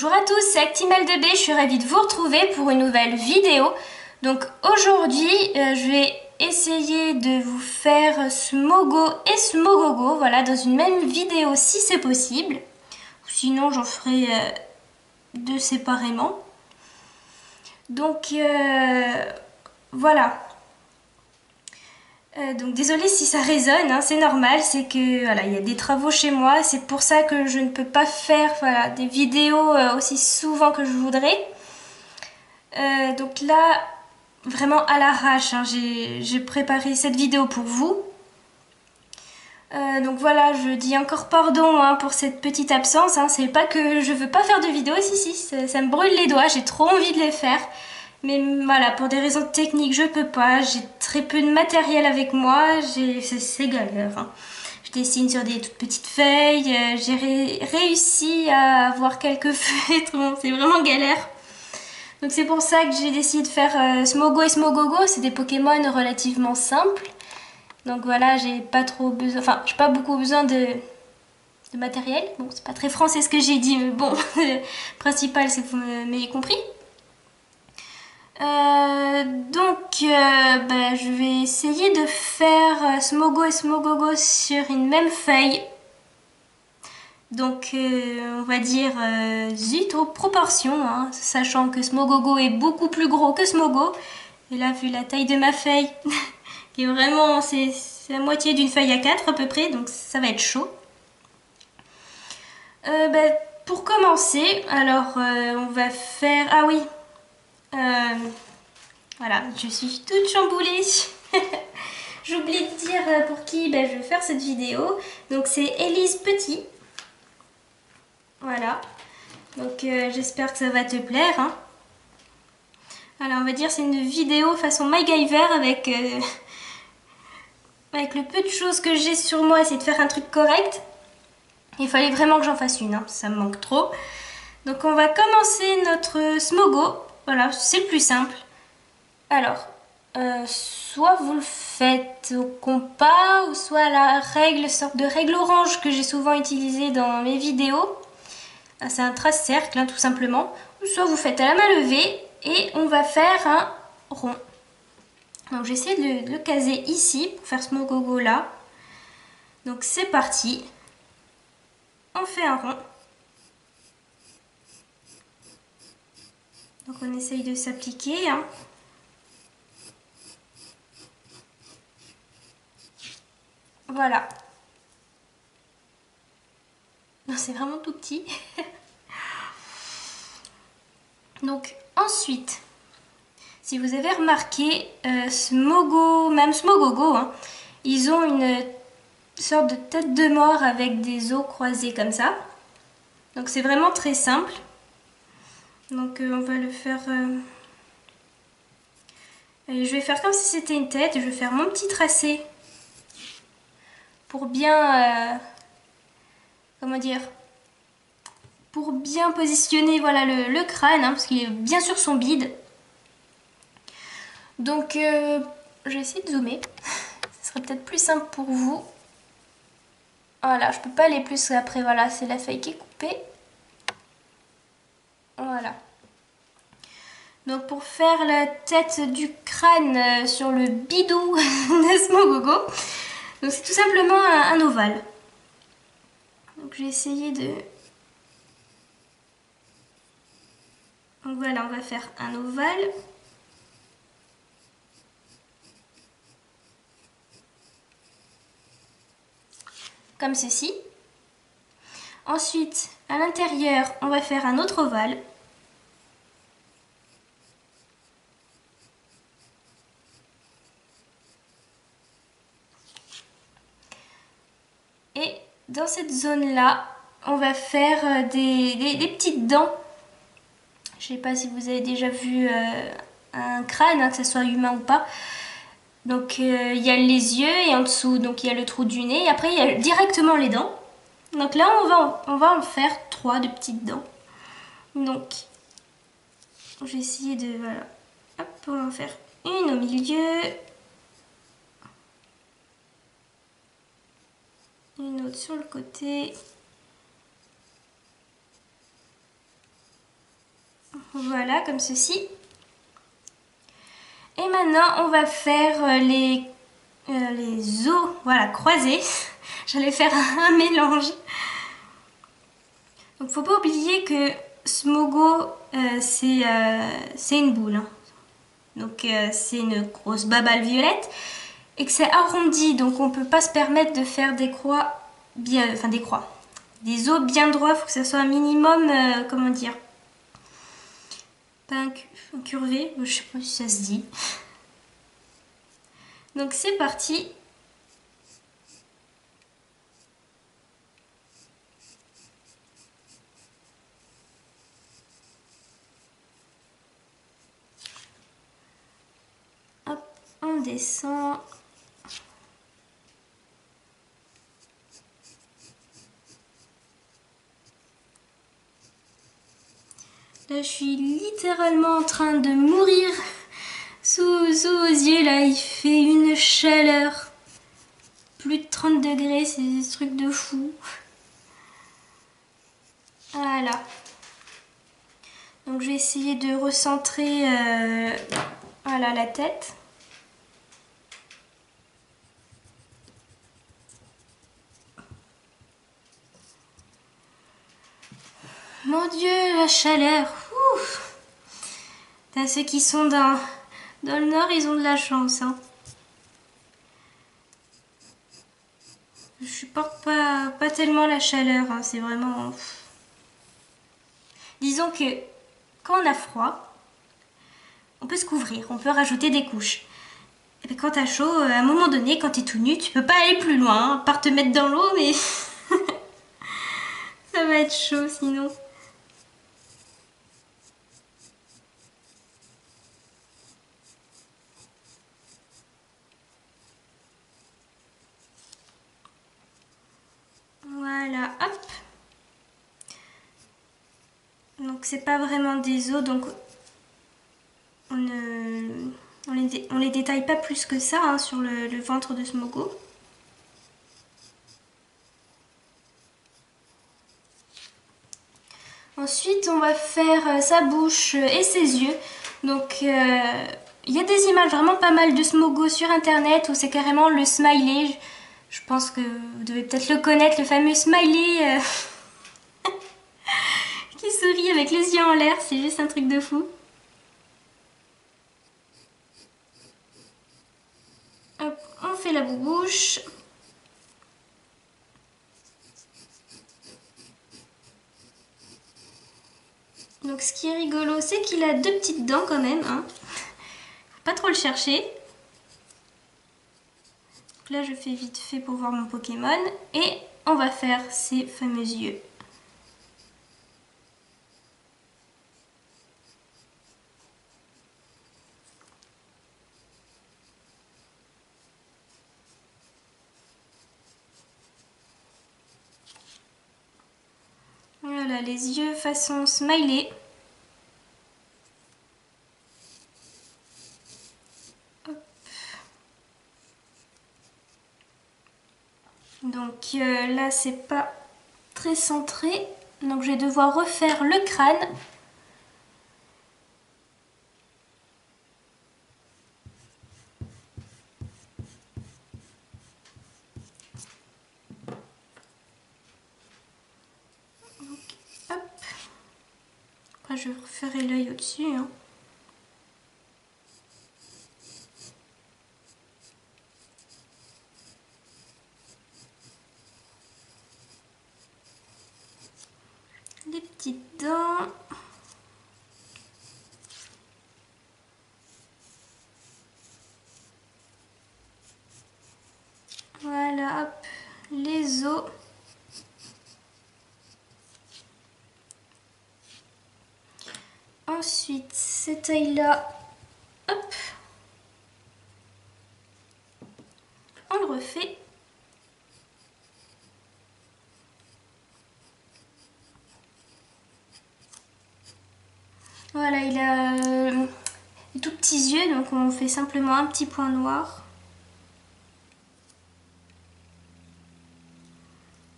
Bonjour à tous, c'est Actimel2B, je suis ravie de vous retrouver pour une nouvelle vidéo. Donc aujourd'hui, je vais essayer de vous faire Smogo et Smogogo, voilà, dans une même vidéo si c'est possible. Sinon j'en ferai deux séparément. Donc voilà. Donc désolée si ça résonne, hein, c'est normal, c'est que voilà, il y a des travaux chez moi, c'est pour ça que je ne peux pas faire voilà, des vidéos aussi souvent que je voudrais. Donc là, vraiment à l'arrache, hein, j'ai préparé cette vidéo pour vous. Donc voilà, je dis encore pardon hein, pour cette petite absence, hein, c'est pas que je veux pas faire de vidéos, si, ça me brûle les doigts, j'ai trop envie de les faire. Mais voilà, pour des raisons techniques, je peux pas. J'ai très peu de matériel avec moi. C'est galère. Hein. Je dessine sur des toutes petites feuilles. J'ai réussi à avoir quelques feutres. Bon, c'est vraiment galère. Donc c'est pour ça que j'ai décidé de faire Smogo et Smogogo. C'est des Pokémon relativement simples. Donc voilà, j'ai pas trop besoin. Enfin, j'ai pas beaucoup besoin de matériel. Bon, c'est pas très français ce que j'ai dit, mais bon, le principal c'est que vous m'ayez compris. Je vais essayer de faire Smogo et Smogogo sur une même feuille. Donc on va dire zut aux proportions, hein, sachant que Smogogo est beaucoup plus gros que Smogo. Et là, vu la taille de ma feuille, qui est vraiment, c'est la moitié d'une feuille A4 à peu près, donc ça va être chaud. Pour commencer, alors on va faire... Ah oui, voilà, je suis toute chamboulée. J'oublie de dire pour qui je vais faire cette vidéo. Donc c'est Élise Petit. Voilà. Donc j'espère que ça va te plaire. Hein. Alors on va dire c'est une vidéo façon MacGyver avec le peu de choses que j'ai sur moi, essayer de faire un truc correct. Il fallait vraiment que j'en fasse une, hein, ça me manque trop. Donc on va commencer notre Smogo. Voilà, c'est le plus simple. Alors, soit vous le faites au compas, ou soit la règle, sorte de règle orange que j'ai souvent utilisée dans mes vidéos. C'est un trace-cercle, hein, tout simplement. Ou soit vous faites à la main levée et on va faire un rond. Donc j'essaie de le caser ici pour faire ce Smogogo là. Donc c'est parti. On fait un rond. Donc on essaye de s'appliquer. Hein. Voilà. Non, c'est vraiment tout petit. Donc ensuite, si vous avez remarqué, Smogo, même Smogogo, hein, ils ont une sorte de tête de mort avec des os croisés comme ça. Donc c'est vraiment très simple. Donc on va le faire... Allez, je vais faire comme si c'était une tête. Je vais faire mon petit tracé pour bien... comment dire, pour bien positionner voilà, le crâne, hein, parce qu'il est bien sur son bide. Donc je vais essayer de zoomer. Ce serait peut-être plus simple pour vous. Voilà, je peux pas aller plus après, voilà, c'est la feuille qui est coupée. Voilà. Donc pour faire la tête du crâne sur le bidou de Smogogo, donc c'est tout simplement un ovale. Donc j'ai essayé de... Donc voilà, on va faire un ovale. Comme ceci. Ensuite, à l'intérieur, on va faire un autre ovale. Et dans cette zone-là, on va faire des petites dents. Je ne sais pas si vous avez déjà vu un crâne, hein, que ce soit humain ou pas. Donc il y a les yeux et en dessous, donc il y a le trou du nez. Et après, il y a directement les dents. Donc là, on va en faire 3 de petites dents. Donc, j'ai essayé de... Voilà. Hop, on va en faire une au milieu. Une autre sur le côté. Voilà, comme ceci. Et maintenant, on va faire les os, voilà, croisés. J'allais faire un mélange. Donc, faut pas oublier que Smogo, c'est une boule. Hein. Donc, c'est une grosse babale violette. Et que c'est arrondi, donc on peut pas se permettre de faire des croix bien, enfin des os bien droits. Faut que ça soit un minimum, comment dire, pas incurvé, je sais pas si ça se dit. Donc c'est parti. Hop, on descend. Là, je suis littéralement en train de mourir sous vos yeux. Là, il fait une chaleur. Plus de 30 degrés, c'est des trucs de fou. Voilà. Donc, je vais essayer de recentrer voilà, la tête. Mon Dieu, la chaleur. Ouf. Ceux qui sont dans le nord, ils ont de la chance. Hein. Je supporte pas tellement la chaleur. Hein. C'est vraiment... Disons que quand on a froid, on peut se couvrir, on peut rajouter des couches. Et puis quand t'as chaud, à un moment donné, quand t'es tout nu, tu peux pas aller plus loin. Hein, à part te mettre dans l'eau, mais... ça va être chaud sinon. Voilà, hop. Donc c'est pas vraiment des os, donc on les détaille pas plus que ça hein, sur le ventre de Smogo. Ensuite, on va faire sa bouche et ses yeux. Donc, il y a des images vraiment pas mal de Smogo sur internet où c'est carrément le smiley. Je pense que vous devez peut-être le connaître, le fameux smiley qui sourit avec les yeux en l'air. C'est juste un truc de fou. Hop, on fait la bouche. Donc ce qui est rigolo, c'est qu'il a deux petites dents quand même. Hein. Faut pas trop le chercher. Donc là, je fais vite fait pour voir mon Pokémon. Et on va faire ses fameux yeux. Voilà, les yeux façon smiley. Hop. Donc là, c'est pas très centré. Donc je vais devoir refaire le crâne. Donc, hop. Après, je referai l'œil au-dessus. Hein. Les petites dents. Voilà, hop, les os. Ensuite, cet œil-là, hop, on le refait. Voilà, il a des tout petits yeux, donc on fait simplement un petit point noir.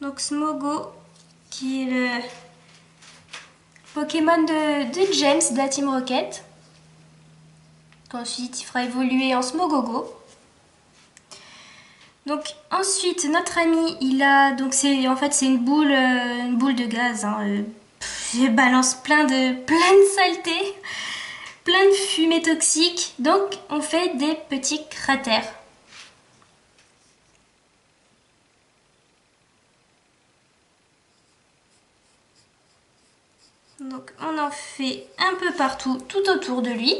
Donc Smogo, qui est Pokémon de James de la Team Rocket. Ensuite, il fera évoluer en Smogogo. Donc ensuite, notre ami, il a donc c'est une boule de gaz. Hein, je balance plein de saletés, plein de fumée toxique. Donc on fait des petits cratères. Donc on en fait un peu partout, tout autour de lui.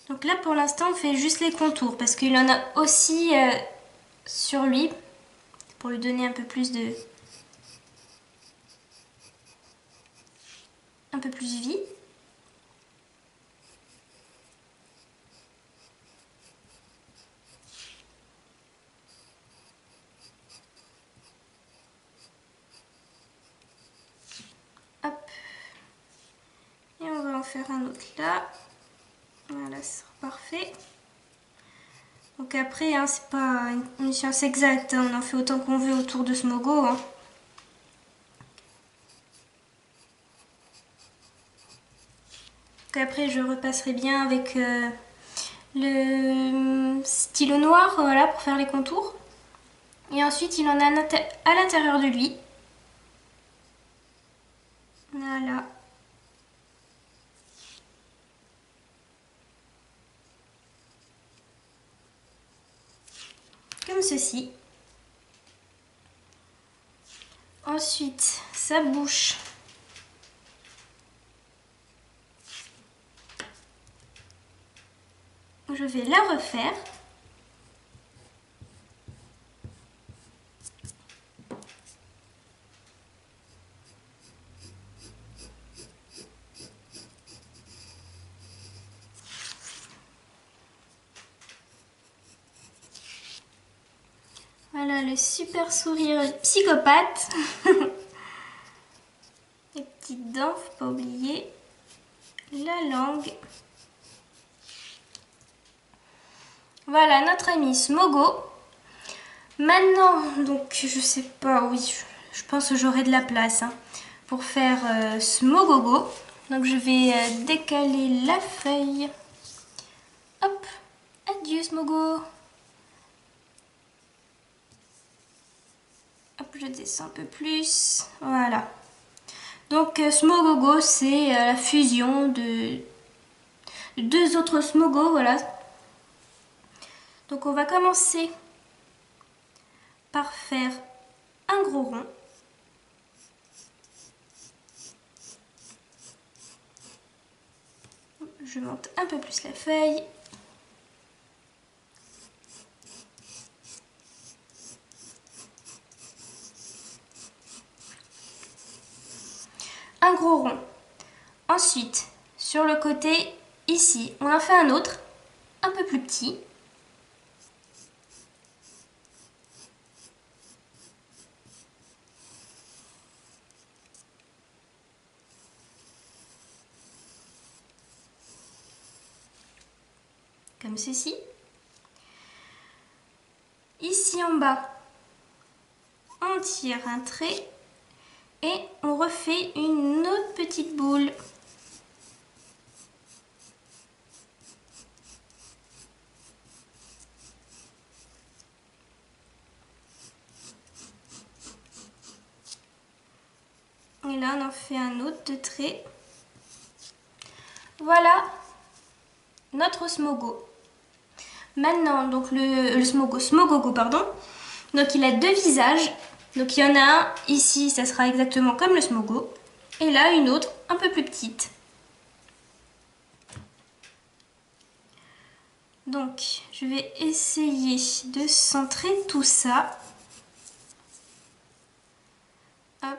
Donc là pour l'instant on fait juste les contours parce qu'il en a aussi sur lui pour lui donner un peu plus de vie. Hop. Et on va en faire un autre là. Voilà, ce sera parfait. Donc après, hein, c'est pas une science exacte, hein, on en fait autant qu'on veut autour de Smogo. Hein. Donc après, je repasserai bien avec le stylo noir, voilà, pour faire les contours. Et ensuite, il en a à l'intérieur de lui. Voilà. Comme ceci. Ensuite, sa bouche. Je vais la refaire. Voilà le super sourire psychopathe. Les petites dents, faut pas oublier. La langue. Voilà notre ami Smogo. Maintenant, donc je sais pas, oui, je pense que j'aurai de la place hein, pour faire Smogogo. Donc je vais décaler la feuille. Hop, adieu Smogo. Hop, je descends un peu plus. Voilà. Donc Smogogo, c'est la fusion de deux autres Smogo, voilà. Donc on va commencer par faire un gros rond. Je monte un peu plus la feuille. Un gros rond. Ensuite, sur le côté, ici, on en fait un autre, un peu plus petit. Comme ceci. Ici en bas, on tire un trait et on refait une autre petite boule. Et là, on en fait un autre de trait. Voilà notre Smogo. Maintenant, donc le Smogogo, pardon. Donc il a deux visages. Donc il y en a un ici, ça sera exactement comme le Smogo. Et là, une autre un peu plus petite. Donc je vais essayer de centrer tout ça. Hop.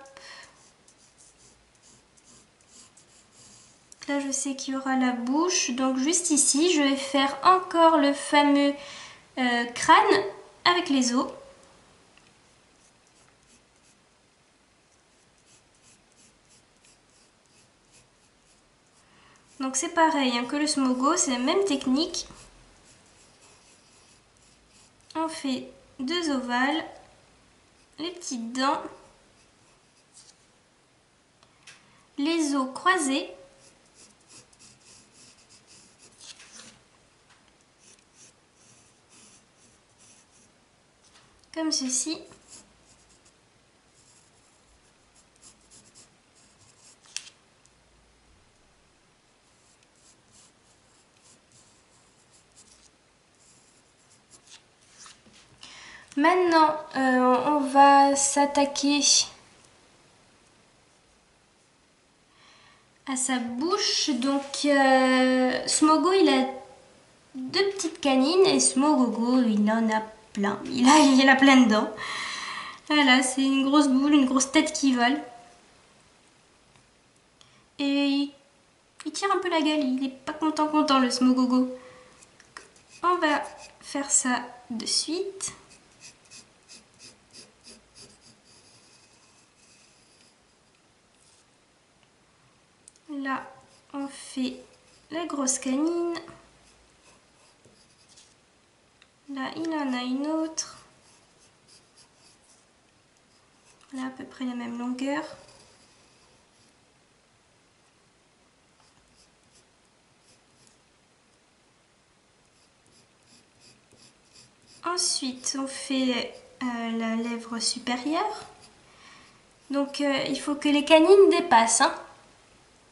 Là, je sais qu'il y aura la bouche. Donc juste ici, je vais faire encore le fameux crâne avec les os. Donc c'est pareil hein, que le Smogo, c'est la même technique. fait 2 ovales, les petites dents, les os croisés, comme ceci. Maintenant, on va s'attaquer à sa bouche. Donc, Smogo, il a 2 petites canines et Smogogo, il en a plein. Il a plein de dents. Voilà, c'est une grosse boule, une grosse tête qui vole. Et il tire un peu la gueule, il est pas content le Smogogo. On va faire ça de suite. Là, on fait la grosse canine. Là, il en a une autre. Là, à peu près la même longueur. Ensuite, on fait la lèvre supérieure. Donc, il faut que les canines dépassent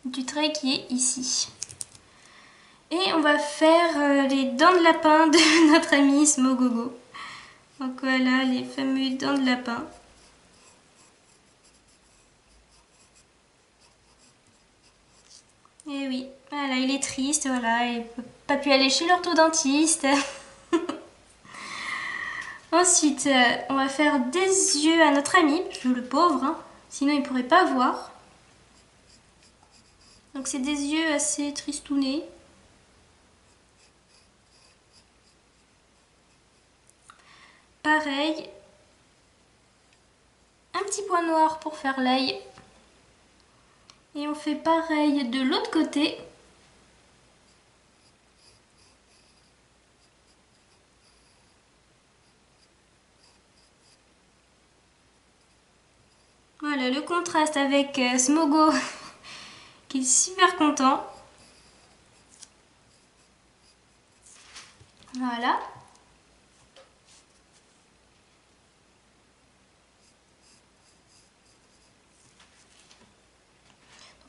du trait qui est ici. Et on va faire les dents de lapin de notre ami Smogogo. Donc voilà, les fameux dents de lapin. Et oui, voilà, il est triste, voilà, il n'a pas pu aller chez l'orthodontiste. Ensuite, on va faire des yeux à notre ami, le pauvre, sinon il ne pourrait pas voir. Donc c'est des yeux assez tristounés. Pareil, un petit point noir pour faire l'œil. Et on fait pareil de l'autre côté. Voilà, le contraste avec Smogo qui est super content. Voilà.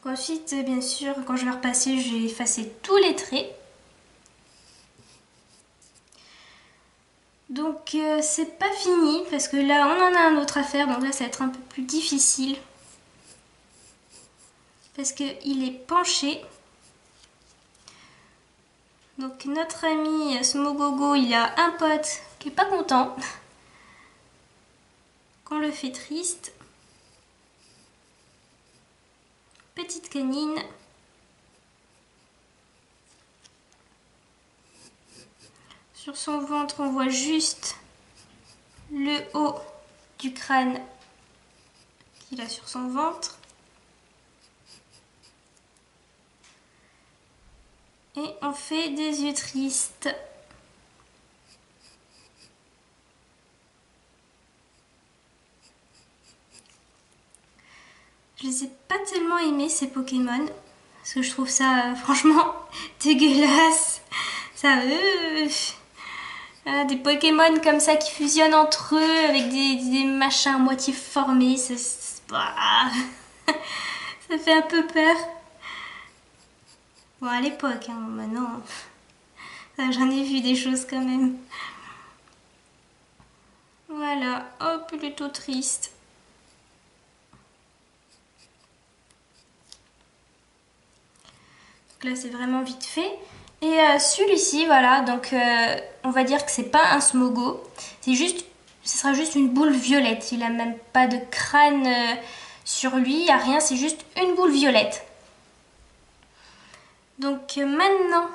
Donc ensuite, bien sûr, quand je vais repasser, je vais effacer tous les traits. Donc c'est pas fini parce que là on en a un autre à faire, donc là ça va être un peu plus difficile. Parce qu'il est penché. Donc notre ami Smogogo, il a un pote qui est pas content. Qu'on le fait triste. Petite canine. Sur son ventre, on voit juste le haut du crâne qu'il a sur son ventre. Et on fait des yeux tristes. Je les ai pas tellement aimés ces Pokémon. Parce que je trouve ça franchement dégueulasse. Ça des Pokémon comme ça qui fusionnent entre eux avec des machins à moitié formés. Ça fait un peu peur. Bon, à l'époque, maintenant, j'en ai vu des choses quand même. Voilà, oh, plutôt triste. Donc là, c'est vraiment vite fait. Et celui-ci, voilà, donc on va dire que c'est pas un Smogo. C'est juste, ce sera juste une boule violette. Il a même pas de crâne sur lui, il n'y a rien, c'est juste une boule violette. Donc maintenant,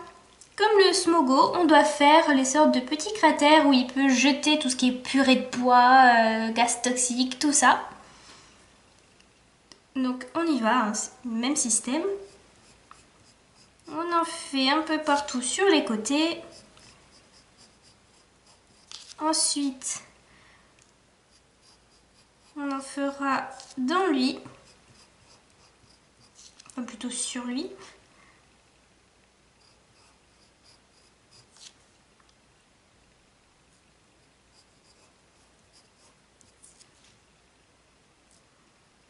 comme le Smogo, on doit faire les sortes de petits cratères où il peut jeter tout ce qui est purée de bois, gaz toxique, tout ça. Donc on y va, c'est le même système. On en fait un peu partout sur les côtés. Ensuite, on en fera dans lui, enfin plutôt sur lui.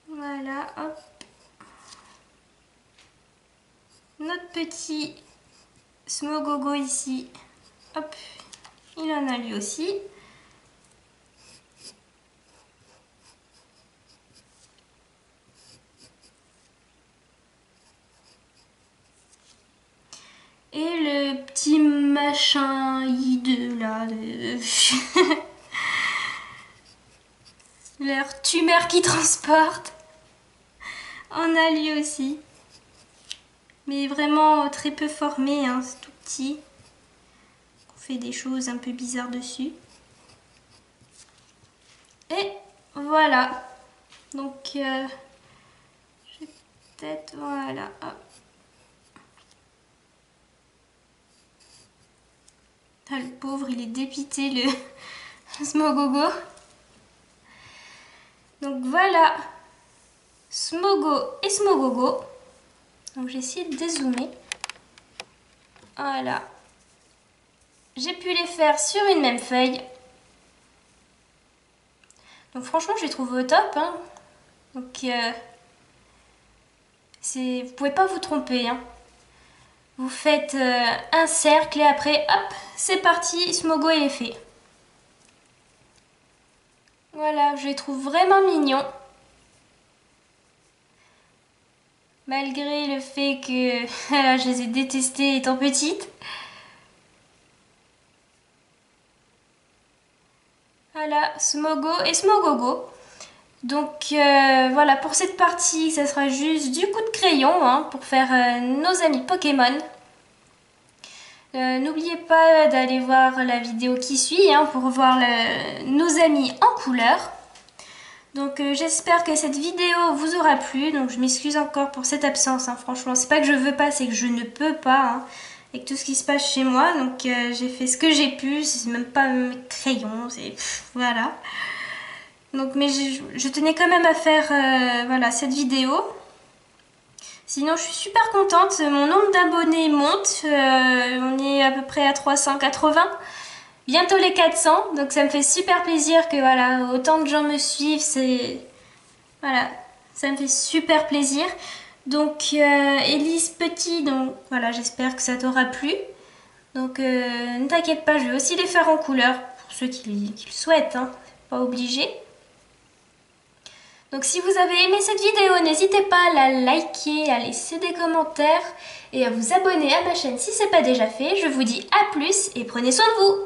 Voilà, hop. Notre petit Smogogo ici, hop, il en a lui aussi. Et le petit machin hideux là, leur tumeur qui transporte, en a lui aussi. Mais vraiment très peu formé, hein, c'est tout petit. On fait des choses un peu bizarres dessus. Et voilà. Donc, je vais peut-être, voilà. Hop. Ah, le pauvre, il est dépité, le Smogogo. Donc voilà, Smogo et Smogogo. Donc j'ai essayé de dézoomer. Voilà. J'ai pu les faire sur une même feuille. Donc franchement, je les trouve au top, hein. Donc vous pouvez pas vous tromper, hein. Vous faites un cercle et après, hop, c'est parti, Smogo il est fait. Voilà, je les trouve vraiment mignons. Malgré le fait que je les ai détestés étant petite. Voilà, Smogo et Smogogo. Donc voilà, pour cette partie, ça sera juste du coup de crayon, hein, pour faire nos amis Pokémon. N'oubliez pas d'aller voir la vidéo qui suit, hein, pour voir nos amis en couleur. Donc j'espère que cette vidéo vous aura plu. Donc je m'excuse encore pour cette absence, hein, franchement. C'est pas que je veux pas, c'est que je ne peux pas, hein, avec tout ce qui se passe chez moi. Donc j'ai fait ce que j'ai pu. C'est même pas mes crayons, c'est voilà. Donc mais je tenais quand même à faire voilà, cette vidéo. Sinon je suis super contente. Mon nombre d'abonnés monte. On est à peu près à 380. Bientôt les 400, donc ça me fait super plaisir que voilà, autant de gens me suivent, voilà, ça me fait super plaisir. Donc Elise Petit, donc voilà, j'espère que ça t'aura plu. Donc ne t'inquiète pas, je vais aussi les faire en couleur pour ceux qui le souhaitent, hein, pas obligé. Donc si vous avez aimé cette vidéo, n'hésitez pas à la liker, à laisser des commentaires et à vous abonner à ma chaîne si ce n'est pas déjà fait. Je vous dis à plus et prenez soin de vous.